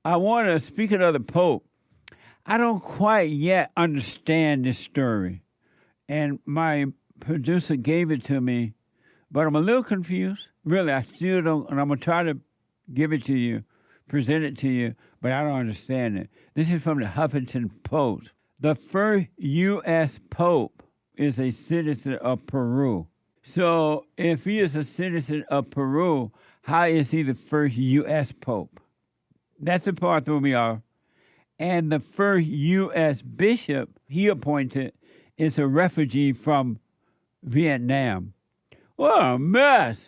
I want to, speaking of the Pope, I don't quite yet understand this story. And my producer gave it to me, but I'm a little confused. Really, I still don't, and I'm going to try to give it to you, present it to you, but I don't understand it. This is from the Huffington Post. The first U.S. Pope is a citizen of Peru. So if he is a citizen of Peru, how is he the first U.S. Pope? That's the part that threw me off. And the first U.S. bishop he appointed is a refugee from Vietnam. What a mess.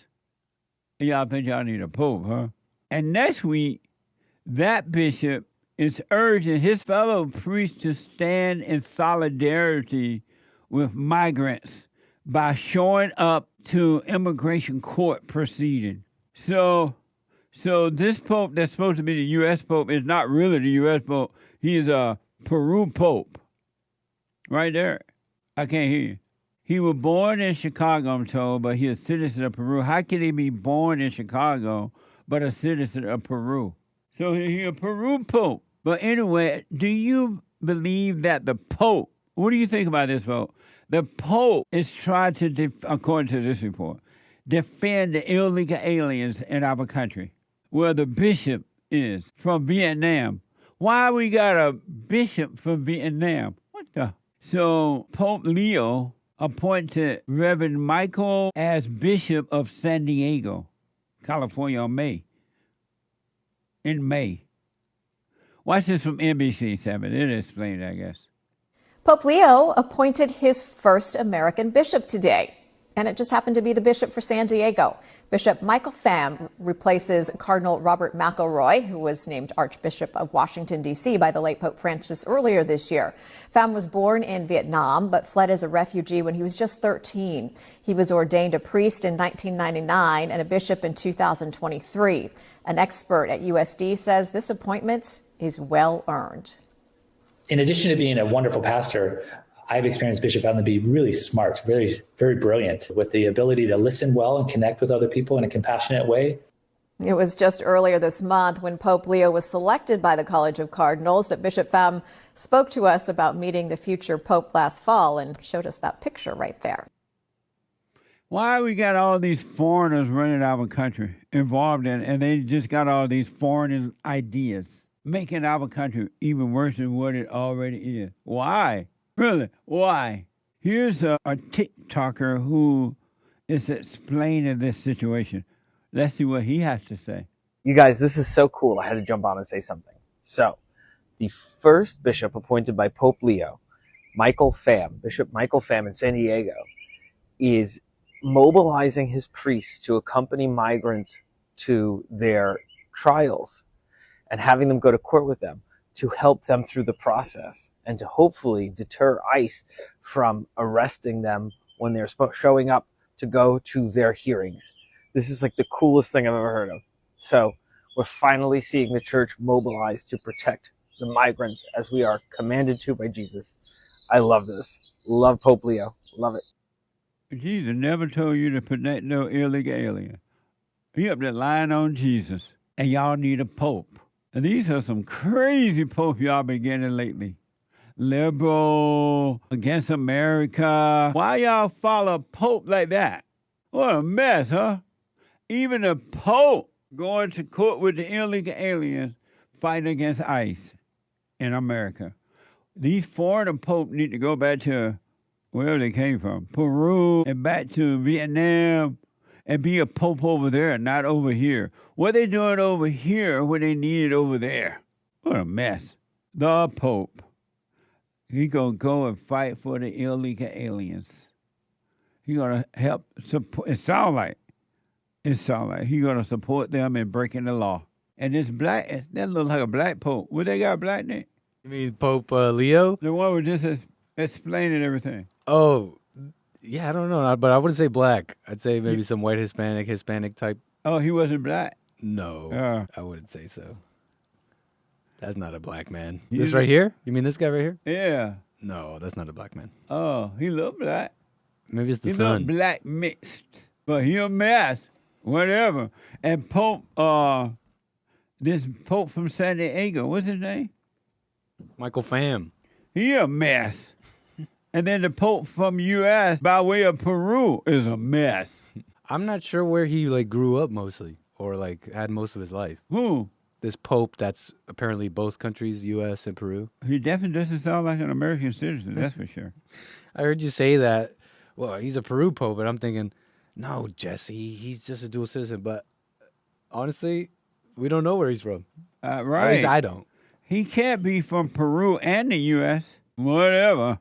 Y'all think y'all need a pope, huh? And next week, that bishop is urging his fellow priests to stand in solidarity with migrants by showing up to immigration court proceeding. So this pope that's supposed to be the U.S. pope is not really the U.S. pope. He is a Peru pope. Right there. I can't hear you. He was born in Chicago, I'm told, but he's a citizen of Peru. How can he be born in Chicago but a citizen of Peru? So he's a Peru pope. But anyway, do you believe that the Pope, what do you think about this, Pope? The Pope is trying to, according to this report, defend the illegal aliens in our country, where the bishop is from Vietnam. Why we got a bishop from Vietnam? What the? So Pope Leo appointed Reverend Michael as Bishop of San Diego, California in May. Watch this from NBC7. It explained, I guess. Pope Leo appointed his first American bishop today, and it just happened to be the bishop for San Diego. Bishop Michael Pham replaces Cardinal Robert McElroy, who was named Archbishop of Washington, D.C. by the late Pope Francis earlier this year. Pham was born in Vietnam, but fled as a refugee when he was just 13. He was ordained a priest in 1999 and a bishop in 2023. An expert at USD says this appointment is well earned. In addition to being a wonderful pastor, I've experienced Bishop Pham to be really smart, very, very brilliant, with the ability to listen well and connect with other people in a compassionate way. It was just earlier this month when Pope Leo was selected by the College of Cardinals that Bishop Pham spoke to us about meeting the future Pope last fall and showed us that picture right there. Why we got all these foreigners running our country involved in, and they just got all these foreign ideas, making our country even worse than what it already is? Why? Really? Why? Here's a TikToker who is explaining this situation. Let's see what he has to say. You guys, this is so cool. I had to jump on and say something. So, the first bishop appointed by Pope Leo, Michael Pham, Bishop Michael Pham in San Diego, is mobilizing his priests to accompany migrants to their trials and having them go to court with them to help them through the process and to hopefully deter ICE from arresting them when they're showing up to go to their hearings. This is like the coolest thing I've ever heard of. So we're finally seeing the church mobilize to protect the migrants as we are commanded to by Jesus. I love this. Love Pope Leo. Love it. Jesus never told you to protect no illegal alien. He up there lying on Jesus. And y'all need a pope. And these are some crazy popes y'all been getting lately. Liberal, against America. Why y'all follow a pope like that? What a mess, huh? Even the pope going to court with the illegal aliens fighting against ICE in America. These foreign popes need to go back to wherever they came from, Peru, and back to Vietnam, and be a pope over there, not over here. What they doing over here when they need it over there? What a mess. The Pope. He gonna go and fight for the illegal aliens. He gonna help support. It sound like he gonna support them in breaking the law. And this black, that looks like a black pope. Would they got a black name? You mean Pope Leo? The one with just explaining everything. Oh, yeah, I don't know, but I wouldn't say black. I'd say maybe some white Hispanic type. Oh, he wasn't black? No, I wouldn't say so. That's not a black man. This right here? You mean this guy right here? Yeah. No, that's not a black man. Oh, he look black. Maybe it's the he sun. He look black mixed. But he a mess. Whatever. And Pope, This Pope from San Diego, what's his name? Michael Pham. He a mess. And then the Pope from U.S. by way of Peru is a mess. I'm not sure where he like grew up mostly, or like had most of his life. Who? This Pope that's apparently both countries, U.S. and Peru. He definitely doesn't sound like an American citizen, that's for sure. I heard you say that. Well, he's a Peru Pope, and I'm thinking, no, Jesse, he's just a dual citizen. But honestly, we don't know where he's from. Right. At least I don't. He can't be from Peru and the U.S. Whatever.